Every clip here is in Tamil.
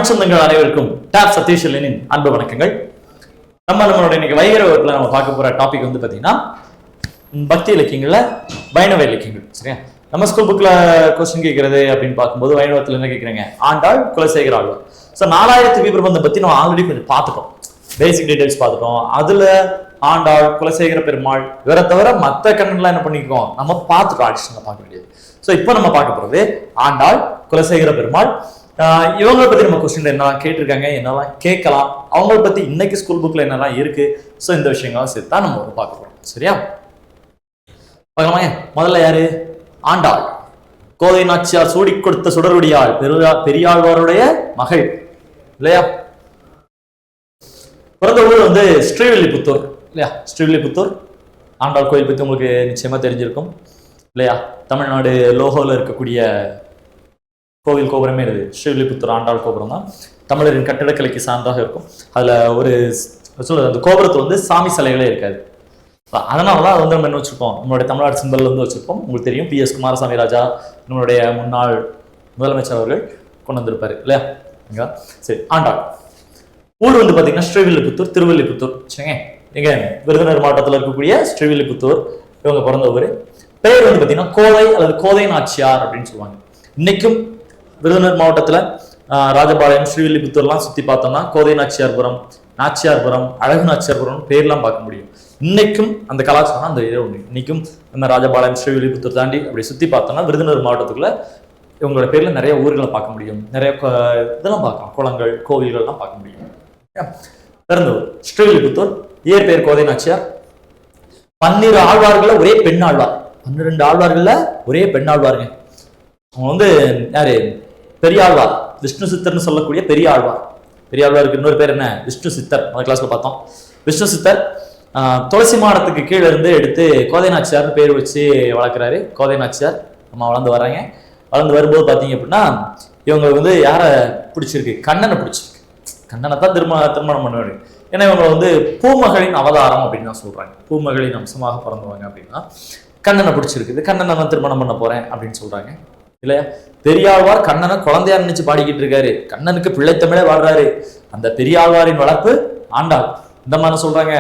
தமிழ் சொந்தங்கள் அனைவருக்கும் டாப் சதீஷனின் அன்பு வணக்கங்கள். நம்மளோட இன்னைக்கு வைகர வகுப்புல நம்ம பார்க்க போற டாபிக் வந்து பாத்தீங்கன்னா பக்தி இலக்கியங்கள்ல வைணவ இலக்கியங்கள். சரியா? நம்ம ஸ்கூல் புக்ல கொஸ்டின் கேட்கறது அப்படின்னு பார்க்கும்போது வைணவத்துல என்ன கேட்கறாங்க? ஆண்டாள், குலசேகர ஆழ்வார். ஸோ 4000 விபிரபந்தம் பத்தி நம்ம ஆல்ரெடி கொஞ்சம் பார்த்துட்டோம், பேசிக் டீடைல்ஸ் பார்த்துட்டோம். அதுல ஆண்டாள், குலசேகர பெருமாள் இவரை தவிர மற்ற கண்ணன்லாம் என்ன பண்ணிருக்கோம் நம்ம பார்த்துட்டோம், அடிஷனலா பார்க்க வேண்டியது. ஸோ இப்போ நம்ம பார்க்க போறது ஆண்டாள், குலசேகர பெருமாள். இவங்களை பத்தி நம்ம கொஸ்டின் என்னெல்லாம் கேட்டிருக்காங்க, என்னெல்லாம் கேட்கலாம், அவங்களை பத்தி இன்னைக்கு ஸ்கூல் புக்ல என்னெல்லாம் இருக்கு. ஸோ இந்த விஷயங்கள்லாம் சேர்த்து தான் நம்ம பார்க்க போறோம். சரியா? பார்க்கலாமா? முதல்ல யாரு? ஆண்டாள், கோதை நாச்சியார் சூடி கொடுத்த சுடருடையாள், பெரியாழ்வாருடைய மகள் இல்லையா? பிறந்த ஊர் வந்து ஸ்ரீவில்லிபுத்தூர் இல்லையா? ஸ்ரீவில்லிபுத்தூர் ஆண்டாள் கோயில் பத்தி உங்களுக்கு நிச்சயமா தெரிஞ்சிருக்கும் இல்லையா? தமிழ்நாடு லோகோல இருக்கக்கூடிய கோவில் கோபுரமே இது ஸ்ரீவில்லிபுத்தூர் ஆண்டாள் கோபுரம் தான். தமிழரின் கட்டிடக்கலைக்கு சான்றாக இருக்கும். அதுல ஒரு அந்த கோபுரத்துல வந்து சாமி சிலைகளே இருக்காது. அதனாலதான் அது வந்து நம்ம என்ன வச்சிருப்போம், நம்மளுடைய தமிழ்நாடு சிம்பல் வந்து வச்சிருப்போம். உங்களுக்கு தெரியும், PS குமாரசாமி ராஜா நம்மளுடைய முன்னாள் முதலமைச்சர் அவர்கள் கொண்டு வந்திருப்பாரு இல்லையா? சரி, ஆண்டாள் ஊர் வந்து பாத்தீங்கன்னா ஸ்ரீவில்லிபுத்தூர், திருவில்லிபுத்தூர். சரிங்க, எங்க விருதுநகர் மாவட்டத்தில் இருக்கக்கூடிய ஸ்ரீவில்லிபுத்தூர் இவங்க பிறந்த ஊர். பெயர் வந்து பாத்தீங்கன்னா கோதை அல்லது கோதை நாச்சியார் அப்படின்னு சொல்லுவாங்க. இன்னைக்கும் விருதுநகர் மாவட்டத்துல ராஜபாளையம், ஸ்ரீவில்லிபுத்தூர்லாம் சுத்தி பார்த்தோம்னா கோதை நாச்சியார்புரம், நாச்சியார்புரம், அழகு நாச்சியார்புரம் பேர்லாம் பார்க்க முடியும். இன்னைக்கும் அந்த கலாச்சாரம் அந்த இதே ஒன்று. இன்னைக்கும் நம்ம ராஜபாளையம், ஸ்ரீவில்லிபுத்தூர் தாண்டி அப்படி சுத்தி பார்த்தோம்னா விருதுநகர் மாவட்டத்துக்குள்ள இவங்களோட பேர்ல நிறைய ஊர்களை பார்க்க முடியும், நிறைய இதெல்லாம் பார்க்கலாம், குளங்கள், கோவில்கள்லாம் பார்க்க முடியும். பிறந்தவர் ஸ்ரீவில்லிபுத்தூர். இயற்பெயர் கோதை நாச்சியார். 12 ஆழ்வார்கள்ல ஒரே பெண் ஆழ்வார். 12 ஆழ்வார்கள்ல ஒரே பெண் ஆழ்வாருங்க. அவங்க வந்து யாரு? பெரியாழ்வார், விஷ்ணு சித்தர்னு சொல்லக்கூடிய பெரியாழ்வார். பெரியாழ்வாருக்கு இன்னொரு பேர் என்ன? விஷ்ணு சித்தர். அந்த கிளாஸ்ல பார்த்தோம். விஷ்ணு சித்தர் துளசி மாடத்துக்கு கீழே இருந்து எடுத்து கோதை நாச்சியார்னு பேர் வச்சு வளர்க்குறாரு. கோதை நாச்சியார் நம்ம வளர்ந்து வர்றாங்க. வளர்ந்து வரும்போது பார்த்தீங்க அப்படின்னா இவங்க வந்து யாரை பிடிச்சிருக்கு? கண்ணனை பிடிச்சிருக்கு. கண்ணனை தான் திருமணம் பண்ணுவாரு. ஏன்னா இவங்க வந்து பூமகளின் அவதாரம் அப்படின்னு தான் சொல்றாங்க. பூமகளின் அம்சமாக பிறந்தவங்க அப்படின்னா கண்ணனை பிடிச்சிருக்குது. கண்ணனை தான் திருமணம் பண்ண போறேன் அப்படின்னு சொல்றாங்க இல்லையா? பெரியாழ்வார் கண்ணனை குழந்தையா நினைச்சு பாடிக்கிட்டு இருக்காரு. கண்ணனுக்கு பிள்ளைத்தமிழே வாழ்றாரு. அந்த பெரியாழ்வாரின் வளர்ப்பு ஆண்டாள். இந்த மாதிரி சொல்றாங்க,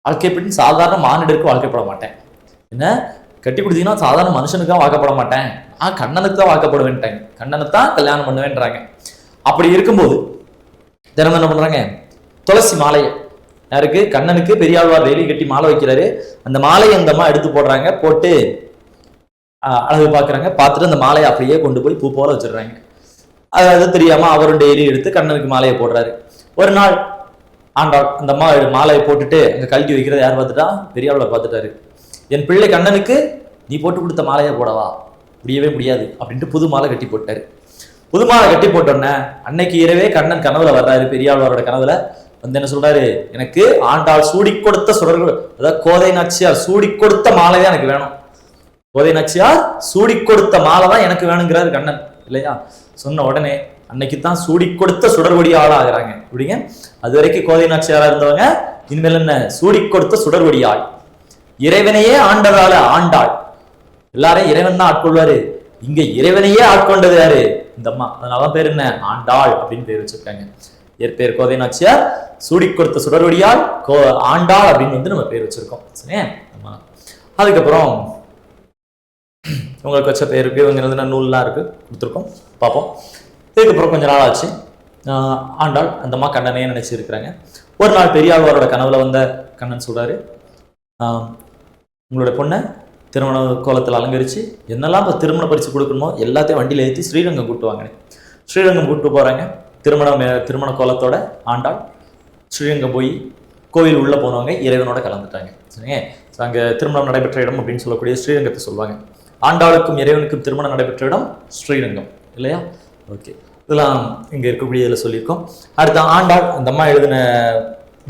வாழ்க்கைப்பட்டு சாதாரண மானிடருக்கு வாழ்க்கைப்பட மாட்டேன், என்ன கட்டி கொடுத்தீங்கன்னா சாதாரண மனுஷனுக்காக வாக்கப்பட மாட்டேன், கண்ணனுக்கு தான் வாக்கப்பட வேண்டாங்க, கண்ணனை தான் கல்யாணம் பண்ணுவேன்றாங்க. அப்படி இருக்கும்போது தினமும் என்ன பண்றாங்க? துளசி மாலையை யாருக்கு? கண்ணனுக்கு பெரியாழ்வார் வேலி கட்டி மாலை வைக்கிறாரு. அந்த மாலையை அந்த அம்மா எடுத்து போடுறாங்க. போட்டு அழகு பார்க்குறாங்க. பார்த்துட்டு அந்த மாலையை அப்படியே கொண்டு போய் பூ போல வச்சிடுறாங்க. அதாவது தெரியாம அவரும் டெய்லி எடுத்து கண்ணனுக்கு மாலையை போடுறாரு. ஒரு நாள் ஆண்டாள் அந்த அம்மா மாலையை போட்டுட்டு அங்கே கழட்டி வைக்கிறத யார் பார்த்துட்டா? பெரியாழ்வார் பார்த்துட்டாரு. என் பிள்ளை கண்ணனுக்கு நீ போட்டு கொடுத்த மாலையை போடவா? முடியவே முடியாது அப்படின்ட்டு புது மாலை கட்டி போட்டாரு. புது மாலை கட்டி போட்டோன்னே அன்னைக்கு இரவே கண்ணன் கனவுல வர்றாரு. பெரியாழ்வாரோட கனவுல வந்து என்ன சொல்றாரு? எனக்கு ஆண்டாள் சூடி கொடுத்த சுடர்கள், அதாவது கோதை நாச்சியார் சூடி கொடுத்த மாலை தான் எனக்கு வேணும். கோதை நாச்சியார் சூடி கொடுத்த மாலை தான் எனக்கு வேணுங்கிறாரு கண்ணன் இல்லையா? சொன்ன உடனே அன்னைக்கு தான் சூடி கொடுத்த சுடர்வடி ஆள் ஆகுறாங்க. அப்படிங்க, அது வரைக்கும் கோதை நாச்சியாரா இருந்தவங்க இனிமேல் என்ன? சூடி கொடுத்த சுடர்வடி ஆள். இறைவனையே ஆண்டதால ஆண்டாள். எல்லாரையும் இறைவன் தான் ஆட்கொள்வாரு. இங்க இறைவனையே ஆட்கொண்டது யாரு? இந்த அம்மா. அதனாலதான் பேர் என்ன? ஆண்டாள் அப்படின்னு பேர் வச்சிருக்காங்க. இயற்பெயர் கோதை நாச்சியார், சூடி கொடுத்த சுடர்வடியாள், ஆண்டாள் அப்படின்னு வந்து நம்ம பேர் வச்சிருக்கோம். சரியா? அதுக்கப்புறம் உங்களுக்கு வச்ச பேருக்கு இவங்க நூல்லாம் இருக்கு, கொடுத்துருக்கோம், பார்ப்போம். இதுக்கப்புறம் கொஞ்ச நாள் ஆச்சு. ஆண்டாள் அந்த அம்மா கண்ணனையே நினைச்சிருக்கிறாங்க. ஒரு நாள் பெரியாழ்வாரோட கனவுல வந்த கண்ணன் சொல்றாரு, உங்களோட பொண்ணை திருமண கோலத்தில் அலங்கரிச்சு என்னெல்லாம் இப்போ திருமண பரிசு கொடுக்கணுமோ எல்லாத்தையும் வண்டியில் ஏற்றி ஸ்ரீரங்கம் கூட்டுவாங்க. ஸ்ரீரங்கம் கூட்டு போகிறாங்க. திருமண கோலத்தோட ஆண்டாள் ஸ்ரீரங்கம் போய் கோவில் உள்ளே போனவங்க இறைவனோட கலந்துட்டாங்க. சரிங்க, அங்கே திருமணம் நடைபெற்ற இடம் அப்படின்னு சொல்லக்கூடிய ஸ்ரீரங்கத்தை சொல்லுவாங்க. ஆண்டாளுக்கும் இறைவனுக்கும் திருமணம் நடைபெற்ற இடம் ஸ்ரீரங்கம் இல்லையா? ஓகே, இதெல்லாம் இங்கே இருக்கக்கூடிய இதில் சொல்லியிருக்கோம். அடுத்த ஆண்டாள் அந்த அம்மா எழுதின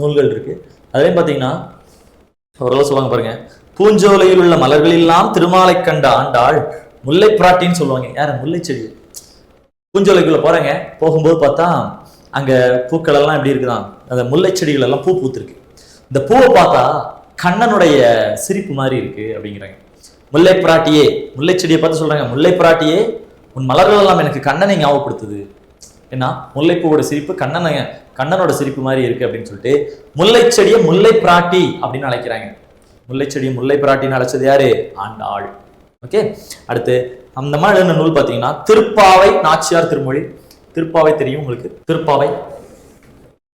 நூல்கள் இருக்குது. அதுலேயும் பார்த்தீங்கன்னா அவரெல்லாம் சொல்லுவாங்க பாருங்க, பூஞ்சோலையில் உள்ள மலர்களெல்லாம் திருமாலை கண்ட ஆண்டாள் முல்லை பிராட்டின்னு சொல்லுவாங்க. யார? முல்லை செடி. பூஞ்சோலைக்குள்ள போறாங்க. போகும்போது பார்த்தா அங்க பூக்கள் எல்லாம் எப்படி இருக்குதான், அந்த முல்லை செடிகள் எல்லாம் பூ பூத்திருக்கு. இந்த பூவை பார்த்தா கண்ணனுடைய சிரிப்பு மாதிரி இருக்கு அப்படிங்கிறாங்க. முல்லை பிராட்டியே, முல்லை செடியை பார்த்து சொல்றாங்க, முல்லை பிராட்டியே உன் மலர்கள் எல்லாம் எனக்கு கண்ணனை ஞாபகப்படுத்துது. ஏன்னா முல்லைப்பூவோட சிரிப்பு கண்ணனோட சிரிப்பு மாதிரி இருக்கு அப்படின்னு சொல்லிட்டு முல்லை செடியை முல்லை பிராட்டி அப்படின்னு அழைக்கிறாங்க. முல்லை செடியை முல்லை பிராட்டின்னு அழைச்சது யாரு? ஆண்டாள். ஓகே, அடுத்து அந்த மாதிரி எழுதின நூல் பார்த்தீங்கன்னா திருப்பாவை நாச்சியார் திருமொழி. திருப்பாவை தெரியும் உங்களுக்கு? திருப்பாவை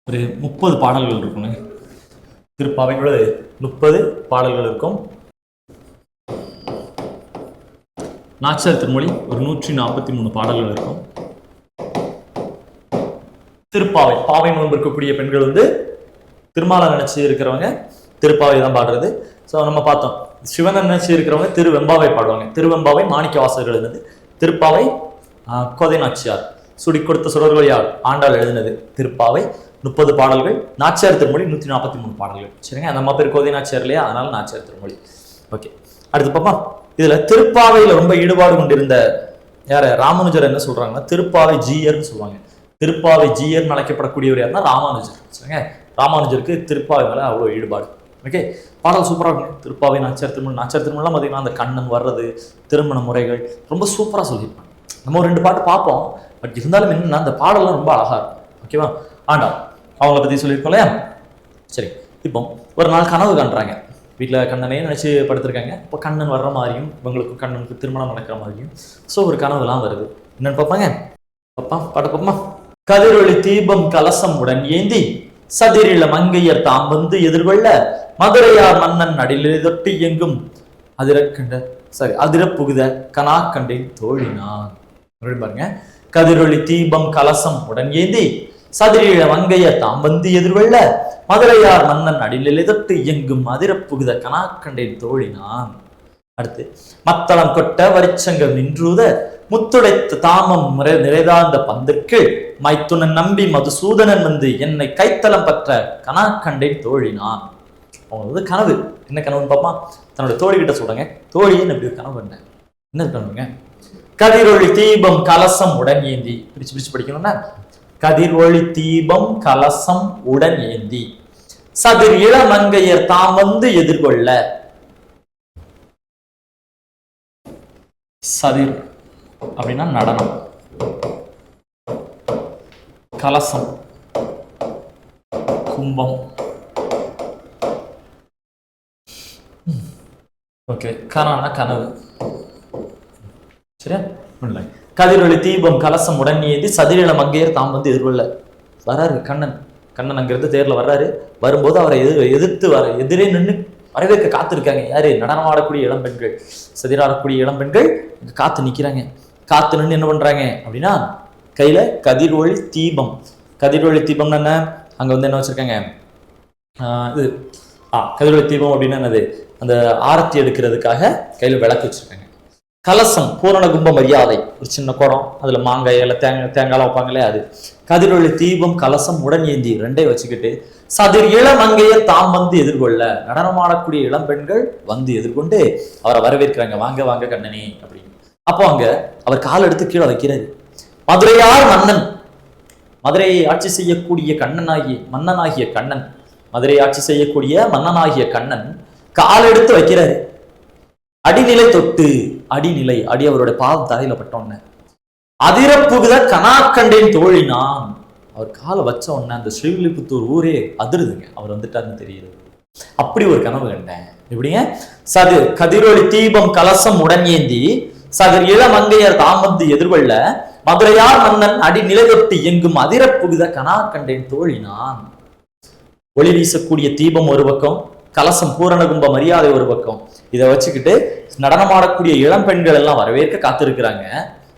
ஒரு 30 பாடல்கள் இருக்குங்க. திருப்பாவையோட 30 பாடல்கள் இருக்கும். நாச்சியார் திருமொழி ஒரு 143 பாடல்கள் இருக்கும். திருப்பாவை, பாவை நோன்பு இருக்கக்கூடிய பெண்கள் வந்து திருமாலை நினைச்சு இருக்கிறவங்க திருப்பாவை தான் பாடுறது. ஸோ நம்ம பார்த்தோம், சிவனை நினைச்சு இருக்கிறவங்க திருவெம்பாவை பாடுவாங்க. திருவெம்பாவை மாணிக்க வாசகர்கள் எழுதினது. திருப்பாவை கோதை நாச்சியார் சுடி கொடுத்த சுடர்கள் யார்? ஆண்டாள் எழுதினது. திருப்பாவை 30 பாடல்கள். நாச்சியார் திருமொழி 143 பாடல்கள். சரிங்க, அந்த அம்மா பேர் கோதை நாச்சியார் இல்லையா, அதனால நாச்சியார் திருமொழி. ஓகே, அடுத்து பாப்பா, இதுல திருப்பாவையில ரொம்ப ஈடுபாடு கொண்டிருந்த யார? ராமானுஜர் என்ன சொல்றாங்கன்னா திருப்பாவை ஜீயர்னு சொல்லுவாங்க. திருப்பாவை ஜீயர்னு அழைக்கப்படக்கூடியவர் யாருன்னா ராமானுஜர். சரிங்க, ராமானுஜருக்கு திருப்பாவை மேல அவ்வளோ ஈடுபாடு. ஓகே, பாடல் சூப்பராக இருக்கும். திருப்பாவை நாச்சியார் திருமொழி. நாச்சியார் திருமொழிலாம் பார்த்தீங்கன்னா அந்த கண்ணன் வர்றது, திருமண முறைகள் ரொம்ப சூப்பராக சொல்லியிருப்பாங்க. நம்ம ஒரு 2 பாட்டு பார்ப்போம், பட் இருந்தாலும் என்னன்னா அந்த பாடலாம் ரொம்ப அழகா இருக்கும். ஓகேவா? ஆண்டா அவங்கள பற்றி சொல்லியிருக்கோம் இல்லையா? சரி, இப்போ ஒரு நாள் கனவு காண்றாங்க. வீட்டில் கண்ணனே நினச்சி படுத்திருக்காங்க. இப்போ கண்ணன் வர்ற மாதிரியும் இவங்களுக்கும் கண்ணனுக்கு திருமணம் நடக்கிற மாதிரியும் ஸோ ஒரு கனவுலாம் வருது. என்னன்னு பார்ப்பாங்க. பாட்டு பாப்பா. கதிரொளி தீபம் கலசம் உடன் ஏந்தி சதிரில மங்கையர் தாம் வந்து எதிர்கொள்ள மதுரையார் மன்னன் நடிலே தொட்டி எங்கும் அதிர புகுத கனா கண்டேன் தோழினான். பாருங்க, கதிரொளி தீபம் கலசம் உடன் ஏந்தி சதிரில மங்கையர் தாம் வந்து எதிர்கொள்ள மதுரையார் மன்னன் நடிலே தொட்டி எங்கும் அதிர புகுத கனா கண்டேன் தோழினான். அடுத்து மத்தளம் கொட்ட வரிச்சங்கம் நின்றூத முத்துடைத்த தாமம் நிறைதாந்த பந்திற்கு மைத்துனன் நம்பி மதுசூதனன் வந்து என்னை கைத்தலம் பற்ற கனா கண்டேன் தோழினான். அவங்க வந்து கனவு, என்ன கனவுன்னு பாப்பா, தன்னோட தோழி கிட்ட சொல்றாங்க, தோழியே இப்படி ஒரு கனவு என்ன கனவுங்க? கதிரொளி தீபம் கலசம் உடன் ஏந்தி. பிரிச்சு படிக்கணும்னா, கதிரொளி தீபம் கலசம் உடன் ஏந்தி சதிர் இளமங்கையர் தாம் வந்து எதிர்கொள்ள. சதிர் அப்படின்னா நடனம், கலசம் கும்பம். ஓகே, கனானா கனவு. சரியா? கதிரொளி தீபம் கலசம் உடன் ஏந்தி சதிரில மங்கையர் தாம் வந்து எதிர்கொள்ள. வர்றாரு கண்ணன் அங்கிருந்து தேர்ல வர்றாரு. வரும்போது அவரை எதிர்த்து எதிரே நின்று வரவேற்க காத்திருக்காங்க. யாரு? நடனமாடக்கூடிய இளம்பெண்கள், சதிராடக்கூடிய இளம்பெண்கள் காத்து நிக்கிறாங்க. காத்து நின்று என்ன பண்றாங்க அப்படின்னா, கையில கதிரொளி தீபம். கதிரொளி தீபம்னு என்ன? அங்க வந்து என்ன வச்சிருக்காங்க? இது கதிரொளி தீபம் அப்படின்னா என்னது? அந்த ஆரத்தி எடுக்கிறதுக்காக கையில விளக்கு வச்சிருக்காங்க. கலசம் பூரண கும்ப மரியாதை, ஒரு சின்ன குடம், அதுல மாங்காய் எல்லாம் தேங்காய் வைப்பாங்களே அது. கதிரொளி தீபம் கலசம் உடன் ஏந்தி ரெண்டையும் வச்சுக்கிட்டு சதிர் இளமங்கையை தாம் வந்து எதிர்கொள்ள, நடனமாடக்கூடிய இளம் பெண்கள் வந்து எதிர்கொண்டு அவரை வரவேற்கிறாங்க. வாங்க வாங்க கண்ணனே அப்படின்னு. அப்போ அங்க அவர் கால் எடுத்து கீழே வைக்கிறாரு. மதுரையார் மன்னன், மதுரையை ஆட்சி செய்யக்கூடிய மன்னனாகிய கண்ணன், மதுரையை ஆட்சி செய்யக்கூடிய மன்னனாகிய கண்ணன் கால் எடுத்து வைக்கிறாரு. அடிநிலை தொட்டு, அடிநிலை அடி அவருடைய பாதம் தரையில பட்டோன்ன அதிர புகுத கனாக்கண்டேன் தோழினான். அவர் காலை வச்ச உடனே அந்த ஸ்ரீவில்லிபுத்தூர் ஊரே அதிருதுங்க, அவர் வந்துட்டாருன்னு தெரியுது. அப்படி ஒரு கனவு கண்டேன். எப்படிங்க? கதிரொளி தீபம் கலசம் உடன் ஏந்தி சதிர் இளமங்கையர் தாம் வந்து எதிர்கொள்ள மதுரையார் மன்னன் அடி நிலை தொட்டு எங்கும் அதிர புகுத கனா கண்டேன் தோழினான். ஒளி வீசக்கூடிய தீபம் ஒரு பக்கம், கலசம் பூரண கும்ப மரியாதை ஒரு பக்கம். இதை வச்சுக்கிட்டு நடனமாடக்கூடிய இளம் பெண்கள் எல்லாம் வரவேற்க காத்திருக்கிறாங்க,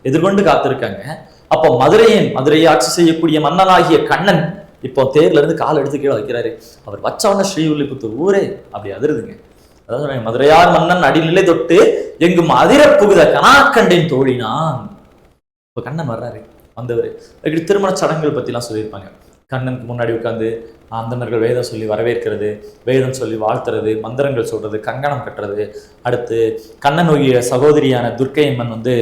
எதிர்கொண்டு காத்திருக்காங்க. அப்போ மதுரையை ஆட்சி செய்யக்கூடிய மன்னனாகிய கண்ணன் இப்போ தேர்ல இருந்து கால் எடுத்து கீழே வைக்கிறாரு. அவர் வச்சவன ஸ்ரீவில்லிபுத்தூர் ஊரே அப்படி அதிருதுங்க. அதாவது மதுரையார் மன்னன் அடிநிலை தொட்டு எங்கும் அதிர புகுத கனாக்கண்டேன் தோழினான். இப்போ கண்ணன் வர்றாரு. வந்தவர் இப்படி திருமண சடங்குகள் பத்தி எல்லாம் சொல்லியிருப்பாங்க. கண்ணனுக்கு முன்னாடி உட்காந்து அந்தணர்கள் வேதம் சொல்லி வரவேற்கிறது, வேதம் சொல்லி வாழ்த்துறது, மந்திரங்கள் சொல்றது, கங்கணம் கட்டுறது. அடுத்து கண்ணனுடைய சகோதரியான துர்க்கை அம்மன் வந்து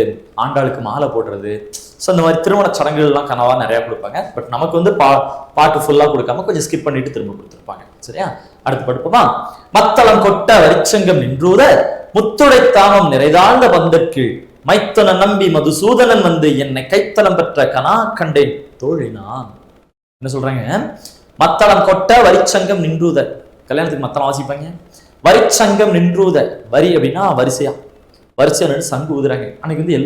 ஆண்டாளுக்கு மாலை போடுறது. ஸோ இந்த மாதிரி திருமண சடங்குகள்லாம் கனவா நிறைய கொடுப்பாங்க. பட் நமக்கு வந்து பாட்டு ஃபுல்லா கொடுக்காம கொஞ்சம் ஸ்கிப் பண்ணிட்டு திரும்ப கொடுத்துருப்பாங்க. சரியா? அடுத்து படுப்போமா? மத்தளம் கொட்ட வரிச்சங்கம் நின்றூத முத்துடை தாமம் நிறைதாழ்ந்த பந்தற்கு மைத்துன நம்பி மதுசூதனன் வந்து என்னை கைத்தலம் பெற்ற கனா கண்டேன் தோழினான். என்ன சொல்றாங்க? மத்தளம் கொட்ட வரிச்சங்கம் நின்றூத. கல்யாணத்துக்கு மத்தளம் வாசிப்பாங்க. வரிச்சங்கம் நின்றூத. வரி அப்படின்னா வரிசையா நின்று சங்கு ஊதுறாங்க. அன்னைக்கு வந்து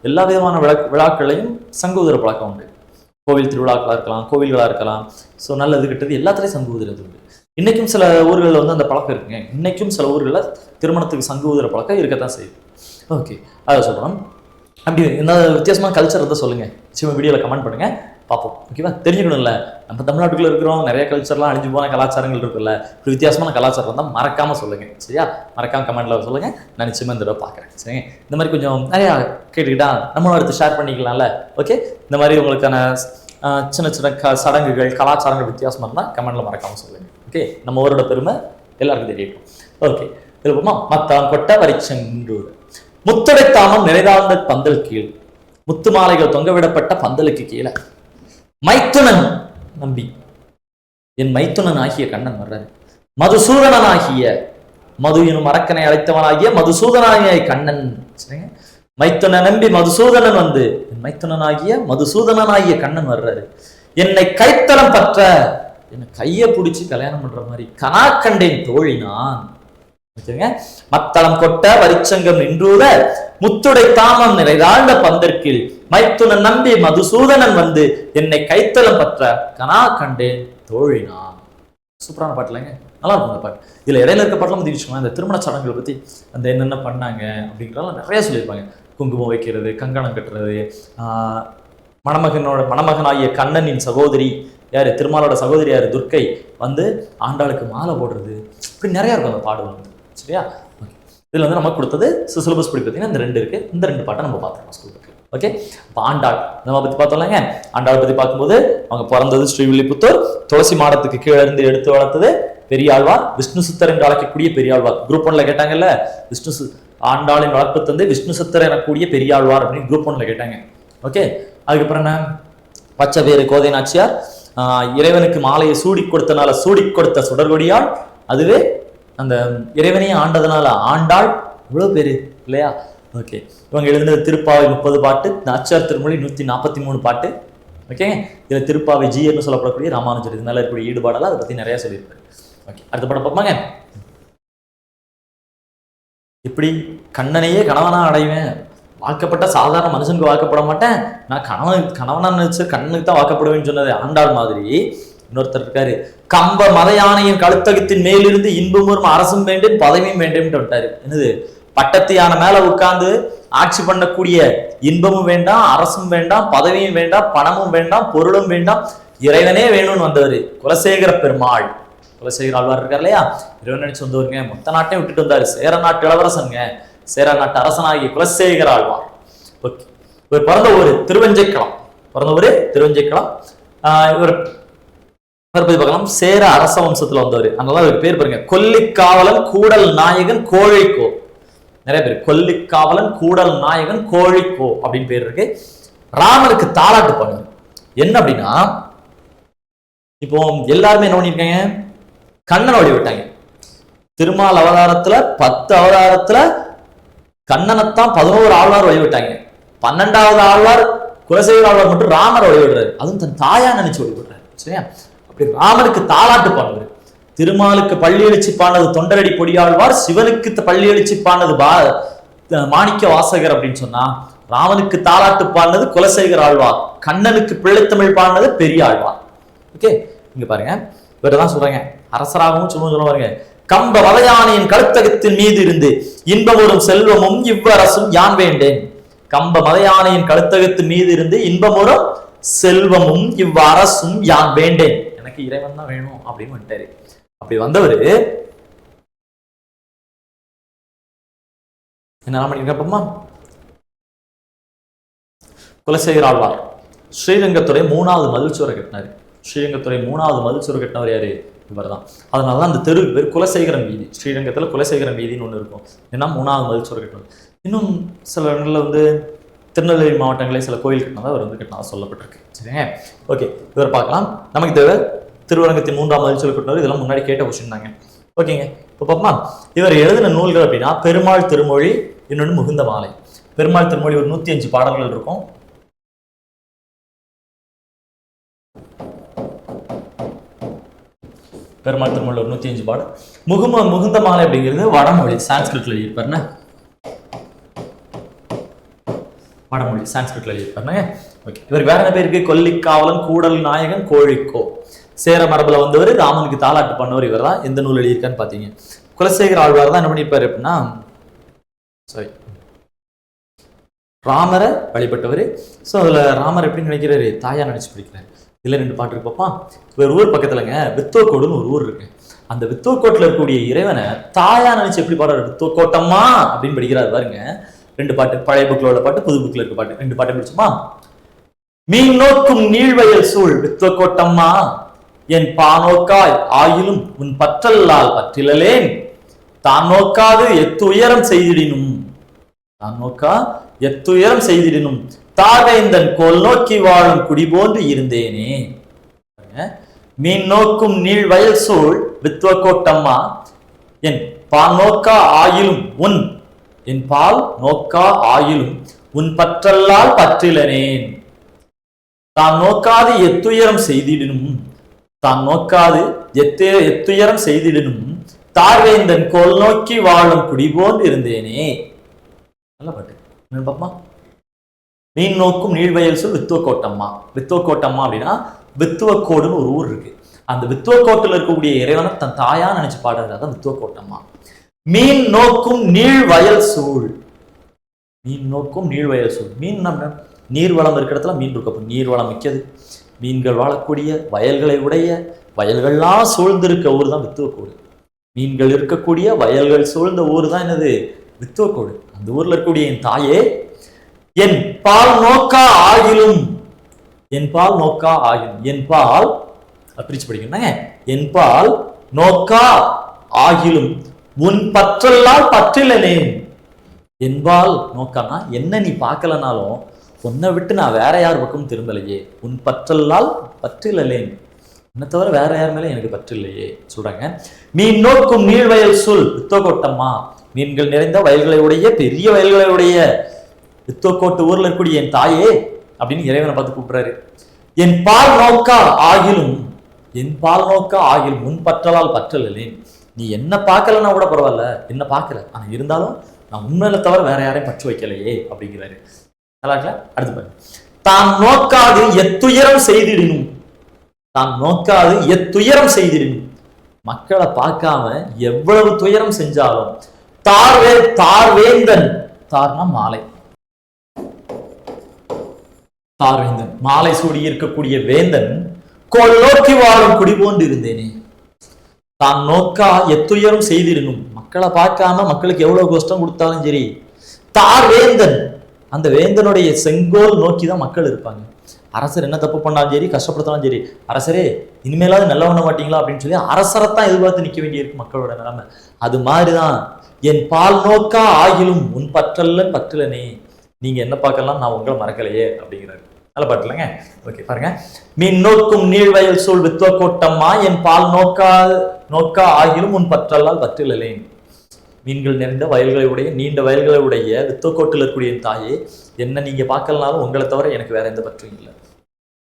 எல்லா விதமான விழாக்களையும் சங்கு ஊதுற பழக்கம் உண்டு. கோவில் திருவிழாக்களாக இருக்கலாம், கோவில்களாக இருக்கலாம். ஸோ நல்லது கெட்டது எல்லாத்துலேயும் சங்கு ஊதுறது உண்டு. இன்னைக்கும் சில ஊர்களில் வந்து அந்த பழக்கம் இருக்குங்க. இன்னைக்கும் சில ஊர்களில் திருமணத்துக்கு சங்கு ஊதுற பழக்கம் இருக்கத்தான் செய்யுது. ஓகே, அதை சொல்கிறோம். அப்படி என்ன வித்தியாசமான கல்ச்சர் இருந்தால் சொல்லுங்கள், சின்ன வீடியோவில் கமெண்ட் பண்ணுங்கள், பார்ப்போம். ஓகேவா? தெரிஞ்சுக்கணும்ல, நம்ம தமிழ்நாட்டுக்குள்ளே இருக்கிறோம், நிறைய கல்ச்சர்லாம் அழிஞ்சு போன கலாச்சாரங்கள் இருக்குல்ல. இப்படி வித்தியாசமான கலாச்சாரம் இருந்தால் மறக்காமல் சொல்லுங்கள், சரியா? மறக்காமல் கமெண்ட்டில் சொல்லுங்கள், நான் நிச்சயமாக இந்த தடவை பார்க்குறேன். சரிங்க, இந்த மாதிரி கொஞ்சம் நிறையா கேட்டுக்கிட்டா நம்மளும் அடுத்து ஷேர் பண்ணிக்கலாம்ல. ஓகே, இந்த மாதிரி உங்களுக்கான சின்ன சின்ன சடங்குகள் கலாச்சாரங்கள் வித்தியாசமாக இருந்தால் கமெண்ட்டில் மறக்காமல் சொல்லுங்கள். ஓகே, நம்ம ஊரோட பெருமை எல்லாருக்கும் தெரியட்டும். ஓகே, திருப்பமா மத்தான் கொட்ட வரிச்சென்றூர் முத்துடைத்தாமம் நிறைதாழ்ந்த பந்தல் கீழ். முத்து மாலைகள் தொங்கவிடப்பட்ட பந்தலுக்கு கீழே மைத்துனன் நம்பி, என் மைத்துனன் ஆகிய கண்ணன் வர்றாரு. மதுசூதனன் ஆகிய, மது எனும் அரக்கனை அழைத்தவனாகிய மதுசூதனாகிய கண்ணன். சரிங்க, மைத்துன நம்பி மதுசூதனன் வந்து என் மைத்துனனாகிய மதுசூதனனாகிய கண்ணன் வர்றாரு. என்னை கைத்தலம் பற்ற, என்னை கையை பிடிச்சி கல்யாணம் பண்ற மாதிரி கனா கண்டேன் தோழினான். மத்தளம் கொட்ட வரிச்சங்கம் நின்றூத முத்துடை தாமம் நிறைதாழ்ந்த பந்தற்கில் மைத்துனன் நம்பி மதுசூதனன் வந்து என்னை கைத்தலம் பற்ற கனா கண்டேன் தோழினான். சூப்பரான பாட்டுலங்க, நல்லா இருக்கும் அந்த பாட்டு. இதுல இடையில இருக்க பாட்டுலாம் பத்தி இந்த திருமண சடங்குகளை பத்தி அந்த என்னென்ன பண்ணாங்க அப்படிங்கிறதெல்லாம் நிறைய சொல்லியிருப்பாங்க. குங்குமம் வைக்கிறது, கங்கணம் கட்டுறது, மணமகனாகிய கண்ணனின் சகோதரி யாரு, திருமாலோட சகோதரி யாரு, துர்க்கை வந்து ஆண்டாளுக்கு மாலை போடுறது, இப்படி நிறைய இருக்கும் அந்த பாடல் வந்து. சரியா? இதுல வந்து நம்ம கொடுத்தது சிலபஸ் படி பார்த்தீங்கன்னா இந்த 2 இருக்கு. இந்த 2 பாட்டை நம்ம பார்த்துருக்கோம் ஸ்கூல் புக்கில். ஓகே, இப்போ ஆண்டாள் நம்ம பத்தி பார்த்தோம்லங்க. ஆண்டாள் பத்தி பார்க்கும்போது அவங்க பிறந்தது ஸ்ரீவில்லிபுத்தூர், துளசி மாடத்துக்கு கீழே இருந்து எடுத்து வளர்த்தது பெரியாழ்வார், விஷ்ணு சித்தர் என்று அழைக்கக்கூடிய பெரியாழ்வார். குரூப் 1ல கேட்டாங்கல்ல, ஆண்டாளின் வளர்ப்பு தந்தை விஷ்ணு சித்தர் எனக்கூடிய பெரியாழ்வார் அப்படின்னு குரூப் 1ல கேட்டாங்க. ஓகே, அதுக்கப்புறம் என்ன, பச்சை பேரு கோதை நாச்சியார், இறைவனுக்கு மாலையை சூடி கொடுத்தனால சூடி கொடுத்த சுடர்கொடியாள், அதுவே அந்த இறைவனையே ஆண்டதுனால ஆண்டாள். இவ்வளவு பேரு இல்லையா? ஓகே, இவங்க எழுதினது திருப்பாவை 30 பாட்டு, நாச்சியார் திருமொழி 143 பாட்டு. ஓகே, இதுல திருப்பாவை ஜியர்னு சொல்லப்படக்கூடிய ராமானுஜர் இது மேல இருக்கக்கூடிய ஈடுபாடெல்லாம் அதை பத்தி நிறைய சொல்லியிருப்பாரு. ஓகே, அடுத்த படம் பார்ப்பாங்க. இப்படி கண்ணனையே கணவனா அடைவேன், வாக்கப்பட்ட சாதாரண மனுஷனுக்கு வாக்கப்பட மாட்டேன், நான் கணவனா நினைச்சு கண்ணனுக்கு தான் வாக்கப்படுவேன்னு சொன்னது ஆண்டாள் மாதிரி இன்னொருத்தர் இருக்காரு. கம்ப மத யானையின் கழுத்தகத்தின் மேலிருந்து இன்பமும் அரசும் வேண்டும் பதவியும் வேண்டும் விட்டாரு. என்னது, பட்டத்து யானை மேல உட்கார்ந்து ஆட்சி பண்ணக்கூடிய இன்பமும் வேண்டாம், அரசும் வேண்டாம், பதவியும் வேண்டாம், பணமும் வேண்டாம், பொருளும் வேண்டாம், இறைவனே வேணும்னு வந்தவர் குலசேகர பெருமாள். குலசேகர ஆழ்வார் இருக்கார் இல்லையா, இறைவன் நினைச்சு வந்தவருங்க. மொத்த நாட்டையும் விட்டுட்டு வந்தாரு. சேர நாட்டு இளவரசனுங்க, சேர நாட்டு அரசனாகிய குலசேகர ஆழ்வார். ஓகே, இவர் பிறந்த ஊரு திருவஞ்சைக்களம். இவர் பத்தி பார்க்கலாம். சேர அரச வம்சத்துல வந்தவர். அதனால அவருக்கு பேர் பாருங்க, கொல்லிக்காவலன் கூடல் நாயகன் கோழிக்கோ. நிறைய பேர் கொல்லிக்காவலன் கூடல் நாயகன் கோழிக்கோ அப்படின்னு பேர் இருக்கு. ராமனுக்கு தாலாட்டு பண்ணுவார். என்ன அப்படின்னா, இப்போ எல்லாருமே என்ன பண்ணிருக்காங்க, கண்ணனை வழி விட்டாங்க. திருமால் அவதாரத்துல 10 அவதாரத்துல கண்ணனைத்தான் 11 ஆழ்வார் வழிவிட்டாங்க. 12வது ஆழ்வார் குலசேகர ஆழ்வார் மட்டும் ராமரை வழிவிடுறாரு. அதுவும் தன் தாயா நினைச்சு வழிவிடுறாரு. சரியா? அப்படி ராமனுக்கு தாலாட்டு பாடுவார். திருமாலுக்கு பள்ளி எழுச்சி பாடினது தொண்டரடி பொடியாழ்வார், சிவனுக்கு பள்ளி எழுச்சி பாடினது மாணிக்க வாசகர் அப்படின்னு சொன்னா, ராமனுக்கு தாலாட்டு பாடினது குலசேகர ஆழ்வார், கண்ணனுக்கு பிள்ளைத்தமிழ் பாடினது பெரிய ஆழ்வார். ஓகே, இங்க பாருங்க, இவர்தான் சொல்றாங்க, அரசராகவும் சொல்லுவாங்க, கம்ப மலையானையின் கழுத்தகத்தின் மீது இருந்து இன்பமுறும் செல்வமும் இவ்வரசும் யான் வேண்டேன். கம்ப மலையானையின் கழுத்தகத்தின் மீது இருந்து இன்பமுறும் செல்வமும் இவ்வரசும் யான் வேண்டேன், எனக்கு இறைவன் தான் வேணும் அப்படின்னு வந்துட்டாரு. அப்படி வந்தவர் என்ன பண்ணிருக்கப்பமா, குலசேகர ஆழ்வார் ஸ்ரீரங்கத்துறை 3வது மதில்சுவரை கட்டினாரு. ஸ்ரீரங்கத்துறை 3வது மதில்சுவரை கட்டினவர் யாரு, இவர் தான். அதனாலதான் அந்த தெருவுக்கு பேர் குலசேகரன் வீதி. ஸ்ரீரங்கத்துல குலசேகரன் வீதின்னு ஒண்ணு இருக்கும். ஏன்னா 3வது மதில்சுவரை கட்டினவர். இன்னும் சில இடங்கள்ல வந்து திருநெல்வேலி மாவட்டங்களே சில கோயில் கட்டினதா அவர் வந்து கட்டினதா சொல்லப்பட்டிருக்கு. சரிங்க, ஓகே, இவர் பார்க்கலாம். நமக்கு தேவை திருவரங்கத்தின் 3ஆம் மதில்சுவர் கட்டினவர். இதெல்லாம் முன்னாடி கேட்ட கொஸ்டின் தாங்க. ஓகேங்க, இப்போ பார்ப்போமா, இவர் எழுதின நூல்கள் அப்படின்னா பெருமாள் திருமொழி, இன்னொன்று முகுந்த மாலை. பெருமாள் திருமொழி ஒரு 105 பாடல்கள் இருக்கும். பெருமாள் திருமொழி ஒரு 105 பாடல். முகுந்த மாலை அப்படிங்கிறது வடமொழி, சான்ஸ்கிரிட்ல எழுதியிருப்பாருன்னு, வடமொழி சான்ஸ்கிரிட்ல எழுதியிருப்பாருன்னு. ஓகே, இவருக்கு வேற என்ன பேர் இருக்கு? கொல்லிக்காவலன், கூடல் நாயகன், கோழிக்கோ. சேர மரபுல வந்தவர், ராமனுக்கு தாலாட்டு பண்ணவர். இவர் தான். எந்த நூல் எழுதியிருக்கான்னு பாத்தீங்க, குலசேகர ஆழ்வார் தான் என்ன பண்ணியிருப்பாரு அப்படின்னா, சாரி, ராமரை வழிபட்டவர். ஸோ அதுல ராமர் எப்படி நினைக்கிறாரு? தாயா நினைச்சு பிடிக்கிறாரு. இதுல 2 பாட்டு இருக்கு பாப்பா. ஒரு ஊர் பக்கத்துலங்க வித்தோக்கோடுன்னு ஒரு ஊர் இருக்கு. அந்த வித்தோக்கோட்டில் இருக்கக்கூடிய இறைவனை தாயா நினைச்சு எப்படி பாடுறாரு? வித்தோக்கோட்டம்மா அப்படின்னு படிக்கிறாரு பாருங்க. 2 பாட்டு, பழைய புக்ல உள்ள பாட்டு, புது புக்ல இருக்க பாட்டு, 2 பாட்டு படிச்சுமா. மீன் நோக்கும் நீழ்வயல் சூழ் வித்தோக்கோட்டம்மா, என் பானோக்காய் ஆயிலும் உன் பற்றல்லால் பற்றிலலேன், தான் நோக்காது எத்துயரம் செய்திடினும், தான் நோக்கா எத்துயரம் செய்திடினும், தாகைந்தன் கோல் நோக்கி வாழும் குடி போன்று இருந்தேனே. மீன் நோக்கும் நீள் வயல் சூழ் வித்வக்கோட்டம்மா, என் பால் நோக்கா ஆயிலும் உன், என் பால் நோக்கா ஆயிலும் உன் பற்றல்லால் பற்றிலனேன், தான் நோக்காது எத்துயரம் செய்திடினும், தான் நோக்காது எத்துயரம் செய்திடினும், தார்வேந்தன் கோல் நோக்கி வாழும் குடி போன்று இருந்தேனே. நல்ல பாட்டு பாப்பா. மீன் நோக்கும் நீழ்வயல் சொல் வித்துவக்கோட்டம்மா. வித்துவக்கோட்டம்மா அப்படின்னா வித்துவக்கோடுன்னு ஒரு ஊர் இருக்கு. அந்த வித்துவக்கோட்டில் இருக்கக்கூடிய இறைவனை தன் தாயா நினைச்சு பாடுறது தான் வித்துவக்கோட்டம்மா. மீன் நோக்கும் நீழ்வயல் சூழ், மீன் நோக்கும் நீழ்வயல் சூழ். மீன் நம்ம நீர்வளம் இருக்கிற இடத்துல மீன் இருக்கும். நீர்வளம் மிக்கது, மீன்கள் வாழக்கூடிய வயல்களை உடைய, வயல்கள்லாம் சூழ்ந்திருக்க ஊர் தான் வித்துவக்கோடு. மீன்கள் இருக்கக்கூடிய வயல்கள் சூழ்ந்த ஊர் தான் என்னது? வித்துவக்கோடு. அந்த ஊர்ல இருக்கக்கூடிய என் தாயே, என் பால் நோக்கா ஆகிலும், என் பால் நோக்கா ஆகிலும், என் பால் பிரிச்சு படிக்கணும், என் பால் நோக்கா ஆகிலும் உன் பற்றல்லால் பற்றிலனேன். என்பால் நோக்கானா என்ன நீ பார்க்கலனாலும் உன்னை விட்டு நான் வேற யார் பக்கம் திரும்பலையே, உன் பற்றல்லால் பற்றிலலேன், என்னை தவிர வேற யார் மேலே எனக்கு பற்றில்லையே சொல்றாங்க. மீன் நோக்கும் நீழ்வயல் சொல் வித்தோகோட்டம்மா, மீன்கள் நிறைந்த வயல்களை உடைய, பெரிய வயல்களை உடைய வித்தோக்கோட்டு ஊர்ல இருக்கக்கூடிய என் தாயே அப்படின்னு இறைவனை பார்த்து கூப்பிடுறாரு. என் பால் நோக்கா ஆகிலும், என் பால் நோக்கா ஆகிலும் உன் பற்றலால் பற்றலேன். நீ என்ன பார்க்கலன்னா கூட பரவாயில்ல, என்ன பார்க்கல, ஆனா இருந்தாலும் நான் உண்மையில தவிர வேற யாரையும் பற்று வைக்கலையே அப்படிங்கிறாரு. நல்லா இருக்கல? அடுத்து பாரு. தான் நோக்காது எத்துயரம் செய்திடணும், தான் நோக்காது எத்துயரம் செய்திடணும். மக்களை பார்க்காம எவ்வளவு துயரம் செஞ்சாலும் தார்வேந்தன், தார்னா மாலை, தார்வேந்தன் மாலை சூடி இருக்கக்கூடிய வேந்தன் கோல் நோக்கி வாழும் குடி போன்று இருந்தேனே. தான் நோக்கா எத்துயரம் செய்திடணும், மக்களை பார்க்காம மக்களுக்கு எவ்வளவு கஷ்டம் கொடுத்தாலும் சரி, தார்வேந்தன் அந்த வேந்தனுடைய செங்கோல் நோக்கி தான் மக்கள் இருப்பாங்க. அரசர் என்ன தப்பு பண்ணாலும் சரி, கஷ்டப்படுத்தாலும் சரி, அரசரே இனிமேலாவது நல்ல பண்ண மாட்டீங்களா அப்படின்னு சொல்லி அரசரைத்தான் எதிர்பார்த்து நிற்க வேண்டியிருக்கு மக்களோட நிலைமை. அது மாதிரிதான் என் பால் நோக்கா ஆகிலும் உன் பற்றல்லன் பற்றலனே, நீங்க என்ன பார்க்கலாம் நான் உங்களை மறக்கலையே அப்படிங்கிறாரு. நல்ல பாட்டுலங்க. ஓகே பாருங்க. மீன் நோக்கும் நீழ்வயல் சூழ் வித்துவக்கோட்டம்மா, என் பால் நோக்கா ஆகிலும் உன் பற்றல்லால் பற்றிலலேன். மீன்கள் நிறைந்த வயல்களை உடைய, நீண்ட வயல்களை உடைய வித்துவக்கோட்டில் இருக்கக்கூடிய என் தாயே, என்ன நீங்க பார்க்கலனாலும் உங்களை தவிர எனக்கு வேற எந்த பற்றும் இல்லை.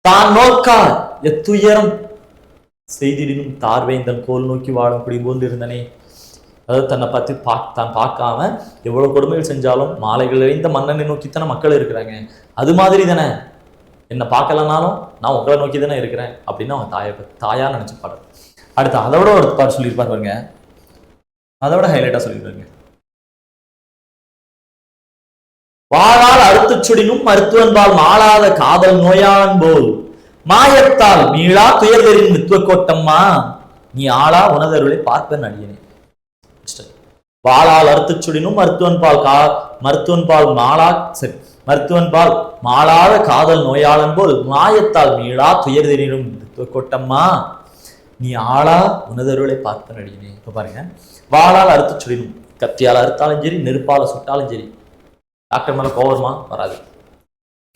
தான் நோக்கா எத்துயரம் செய்திடினும் தார்வேந்தன் கோல் நோக்கி வாழும் குடி போன்று இருந்தனே. அதாவது தன்னை பார்த்து தான் பார்க்காம எவ்வளவு கொடுமைகள் செஞ்சாலும் மாலைகள் நிறைந்த மன்னனை நோக்கித்தானே மக்கள் இருக்கிறாங்க. அது மாதிரி தானே என்னை பார்க்கலனாலும் நான் உங்களை நோக்கி தானே இருக்கிறேன் அப்படின்னு அவன் தாயா நினைச்சு பாடுறேன். அடுத்து அதோட ஒரு பாட்டு சொல்லியிருப்பாரு பாருங்க, அதோட ஹைலைட்டா சொல்லியிருப்பாருங்க. வாழால் அறுத்து சுடினும் மருத்துவன்பால் மாளாத காதல் நோயான் போல் மாயத்தால் மீளா துயர்தரின் வித்துவக்கோட்டம்மா, நீ ஆளா உனதருளை பார்ப்பேன் அடியனே. வாளால் அறுத்து சுடினும் மருத்துவன்பால் மாளாத காதல் நோயாளன் போல் மாயத்தால் மீளா துயர்தரினும் வித்துவக்கோட்டம்மா, நீ ஆளா உனதருளை பார்ப்பேன் அடியனே. இப்ப பாருங்க, வாளால் அறுத்து சுடினும், கத்தியால் அறுத்தாலும் சரி, நெருப்பால சுட்டாலும் சரி, டாக்டர் மேல கோவமா வராது.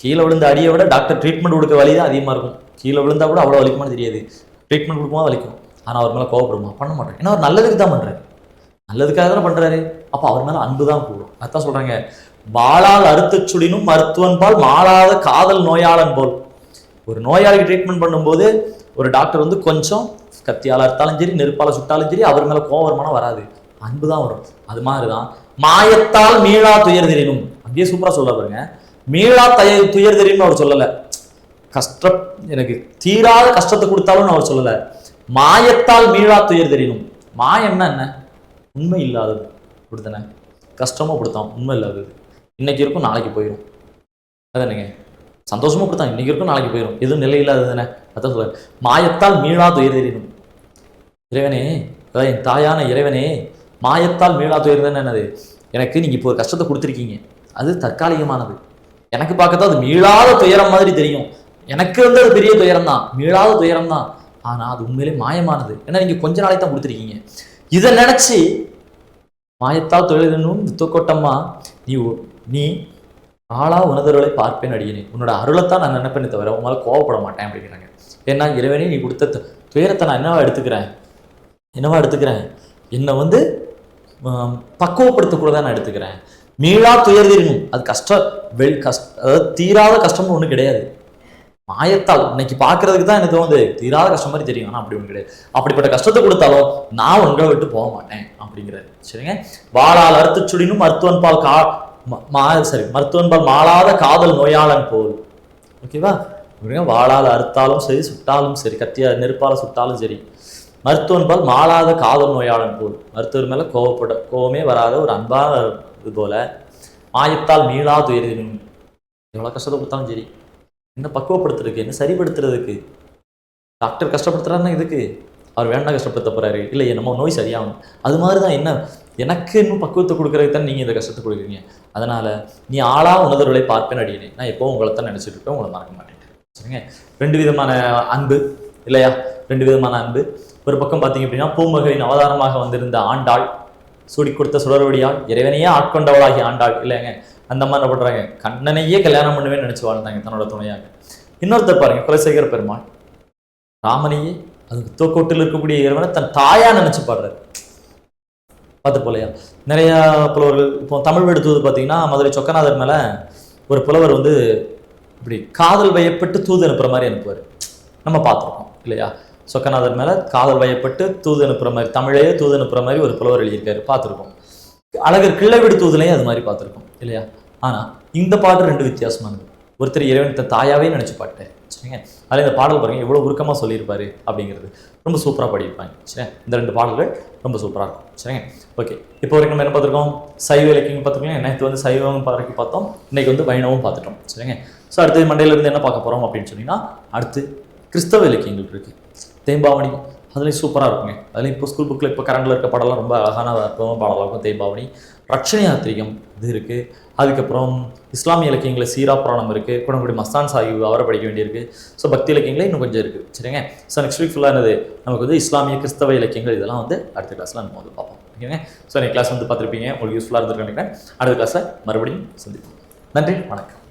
கீழே விழுந்த அடியை விட டாக்டர் ட்ரீட்மெண்ட் கொடுக்க வலி தான் அதிகமா இருக்கும். கீழே விழுந்தா கூட அவ்வளவு வலிக்குமான்னு தெரியாது, ட்ரீட்மெண்ட் கொடுக்குமா வலிக்கும். ஆனா அவர் மேல கோவப்படுமா? பண்ண மாட்டேன். ஏன்னா அவர் நல்லதுக்கு தான் பண்றாரு, நல்லதுக்காக தானே பண்றாரு. அப்ப அவர் மேல அன்பு தான் கூடும். அதான் சொல்றாங்க, வாளால் அறுத்துச் சுடினும் மருத்துவன் பால் மாளாத காதல் நோயாளன் போல். ஒரு நோயாளிக்கு ட்ரீட்மெண்ட் பண்ணும்போது ஒரு டாக்டர் வந்து கொஞ்சம் கத்தியால் அறுத்தாலும் சரி, நெருப்பால சுட்டாலும் சரி, அவர் மேல கோவம் வருமானம் வராது, அன்பு தான் வரும். அது மாதிரிதான் மாயத்தால் மீளா துயர்தெரினும், அப்படியே சூப்பரா சொல்ல பாருங்க. மீளா துயர்தெரினும் அவர் சொல்லல, கஷ்டம் எனக்கு தீராத கஷ்டத்தை கொடுத்தாலும் அவர் சொல்லல. மாயத்தால் மீளா துயர்தெரினும், மாயம்னா என்ன? உண்மை இல்லாதது, அப்படித்தானே? கஷ்டமும் அப்படித்தான், உண்மை இல்லாதது. இன்னைக்கு இருக்கும் நாளைக்கு போயிடும், அதானுங்க. சந்தோஷமும் அப்படித்தான், இன்னைக்கு இருக்கும் நாளைக்கு போயிடும், எதுவும் நிலை இல்லாதது தானே. அதான் சொல்ல மாயத்தால் மீளா துயர்தெரினும். இறைவனே, அதாவது என் தாயான இறைவனே, மாயத்தால் மீளா துயர்தான் என்னது? எனக்கு நீங்க இப்போ ஒரு கஷ்டத்தை கொடுத்துருக்கீங்க, அது தற்காலிகமானது. எனக்கு பார்க்கத்தான் அது மீளாத துயரம் மாதிரி தெரியும், எனக்கு வந்து அது பெரிய துயரம் தான், மீளாத துயரம் தான். ஆனா அது உண்மையிலே மாயமானது, ஏன்னா நீங்க கொஞ்ச நாளைக்கு தான் கொடுத்துருக்கீங்க. இதை நினைச்சு மாயத்தால் தொழிலும் வித்துக்கோட்டம்மா, நீ ஆளா உணர்தவர்களை பார்ப்பேன் அடியேனே, உன்னோட அருளைத்தான் நான் நினைப்பேனே தவிர உங்களால் கோவப்பட மாட்டேன் அப்படிங்கிறாங்க. ஏன்னா இறைவனே நீ கொடுத்த துயரத்தை நான் என்னவா எடுத்துக்கிறேன், என்னை வந்து பக்குவப்படுத்தக்கூட நான் எடுத்துக்கிறேன். மீளா துயர்தெரினும், அது அதாவது தீராத கஷ்டம்னு ஒண்ணு கிடையாது. மாயத்தால் இன்னைக்கு பாக்குறதுக்கு தான் எனக்கு தோணுது தீராத கஷ்டம் மாதிரி தெரியும், ஆனா அப்படி ஒண்ணு கிடையாது. அப்படிப்பட்ட கஷ்டத்தை கொடுத்தாலும் நான் உங்களை விட்டு போக மாட்டேன் அப்படிங்கிறாரு. சரிங்க. வாளால் அறுத்து சுடினும் மருத்துவன் பால் மாளாத காதல் நோயாளன் போல். ஓகேவா? வாளால் அறுத்தாலும் சரி, சுட்டாலும் சரி, கத்தியா நெருப்பால சுட்டாலும் சரி, மருத்துவன் பால் மாளாத காதல் நோயாளன் போல். மருத்துவர் மேல கோவமே வராத ஒரு அன்பா இது போல மாயத்தால் மீளா துயரினும், எவ்வளவு கஷ்டத்தை கொடுத்தாலும் சரி, என்ன பக்குவப்படுத்துறதுக்கு, என்ன சரிப்படுத்துறதுக்கு. டாக்டர் கஷ்டப்படுத்துறாருன்னா இதுக்கு அவர் வேண்டாம் கஷ்டப்படுத்த போறாரு, இல்லை நம்ம நோய் சரியாகணும். அது மாதிரிதான் என்ன எனக்கு இன்னும் பக்குவத்தை கொடுக்கறதுக்கு தான் நீங்க இந்த கஷ்டத்தை கொடுக்குறீங்க. அதனால நீ ஆளா உணர்தவர்களை பார்ப்பேன் அடியேனே, நான் எப்போ உங்களை தான் நினைச்சிட்டு இருப்பேன், உங்களை மறக்க மாட்டேன். சரிங்க. ரெண்டு விதமான அன்பு இல்லையா? ரெண்டு விதமான அன்பு. ஒரு பக்கம் பார்த்தீங்க அப்படின்னா பூமகளின் அவதாரமாக வந்திருந்த ஆண்டாள், சூடி கொடுத்த சுடரொடியாள், இறைவனையே ஆட்கொண்டவளாகி ஆண்டாள் இல்லைங்க. அந்த மாதிரி என்ன பண்றாங்க, கண்ணனையே கல்யாணம் பண்ணுவேன்னு நினைச்சு வாழ்ந்தாங்க தன்னோட துணையாக. இன்னொருத்தர் பாருங்க, குலசேகர பெருமாள் ராமனையே, அது தோக்கோட்டில் இருக்கக்கூடிய இறைவனை தன் தாயா நினைச்சு பாடுறாரு. பார்த்து போலையா நிறைய புலவர்கள். இப்போ தமிழ் எடுத்தது பார்த்தீங்கன்னா மதுரை சொக்கநாதர் மேல ஒரு புலவர் வந்து இப்படி காதல் வயப்பட்டு தூது அனுப்புற மாதிரி அனுப்புவார், நம்ம பார்த்துருக்கோம் இல்லையா? சொக்கநாதர் மேல காதல் வயப்பட்டு தூது அனுப்புற மாதிரி, தமிழையே தூது அனுப்புற மாதிரி ஒரு புலவர் எழுதியிருக்காரு, பார்த்துருக்கோம். அழகர் கிள்ளவிடு தூதுலையும் அது மாதிரி பார்த்துருக்கோம் இல்லையா? ஆனா இந்த பாட்டு ரெண்டு வித்தியாசமானது. ஒருத்தர் இறைவன் தன் தாயாவே நினைச்சு பாட்டேன். சரிங்க. அதில் இந்த பாடல் பாருங்க எவ்வளவு உருக்கமா சொல்லியிருப்பாரு அப்படிங்கிறது ரொம்ப சூப்பரா பாடியிருப்பாங்க. சரி, இந்த ரெண்டு பாடல்கள் ரொம்ப சூப்பரா இருக்கும். சரிங்க. ஓகே, இப்போ வரைக்கும் நம்ம என்ன பார்த்துருக்கோம், சைவ இலக்கியம் பார்த்துருக்கோம். நேற்று வந்து சைவம் வரைக்கும் பார்த்தோம், இன்னைக்கு வந்து வைணவம் பார்த்துட்டோம். சரிங்க. ஸோ அடுத்து மண்டையில இருந்து என்ன பார்க்க போறோம் அப்படின்னு சொன்னீங்கன்னா, அடுத்து கிறிஸ்தவ இலக்கியங்கள் இருக்கு. தேம்பாவணி அதுலேயும் சூப்பராக இருக்குங்க. அதுலேயும் இப்போ ஸ்கூல் புக்கில் இப்போ கரண்டில் இருக்க பாடலாம் ரொம்ப அழகான அற்புதமான பாடலாக இருக்கும். தேம்பாவணி, ரட்சணியாத்திரிகம் இது இருக்குது. அதுக்கப்புறம் இஸ்லாமிய இலக்கியங்களில் சீரா புராணம் இருக்குது, குணங்குடி மஸ்தான் சாஹிப் அவரை படிக்க வேண்டியிருக்கு. ஸோ பக்தி இலக்கியங்களே இன்னும் கொஞ்சம் இருக்குது. சரிங்க. ஸோ நெக்ஸ்ட் வீக் ஃபுல்லாக என்னது நமக்கு வந்து இஸ்லாமிய கிறிஸ்தவ இலக்கியங்கள் இதெல்லாம் வந்து அடுத்த கிளாஸில் நம்ம வந்து பார்ப்போம். ஓகேங்க. ஸோ நெக்ஸ்ட் கிளாஸ் வந்து பார்த்துருப்பீங்க, உங்களுக்கு யூஸ்ஃபுல்லாக இருந்திருக்கேன் நினைக்கிறேன். அடுத்த கிளாஸில் மறுபடியும் சந்திப்போம். நன்றி, வணக்கம்.